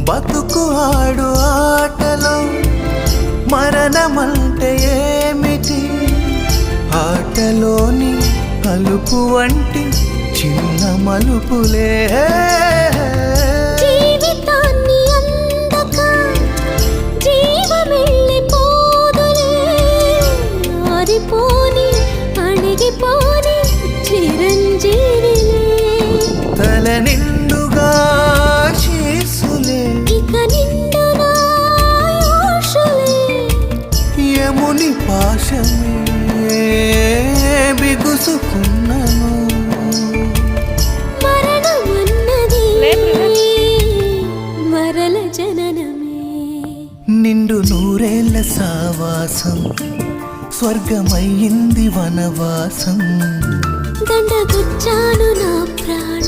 బతుకు ఆడు ఆటలో మరణమంటే ఏమిటి? ఆటలోని అలుపు వంటి చిన్న మలుపులే జీవితాన్ని అందక జీవమెళ్ళిపోదులే, ఆరిపోని అణిగిపోని చిరంజీవిలే. తల నిండుగా శీసులే, ఇక నిండునా ఆశలే. యముని పాశమే బిగుసుకున్నను. మరణమన్నది మరల జననమే. నిండు నూరేళ్ల సావాసం స్వర్గమయ్యింది వనవాసం. దండగుచ్చాను నా ప్రాణ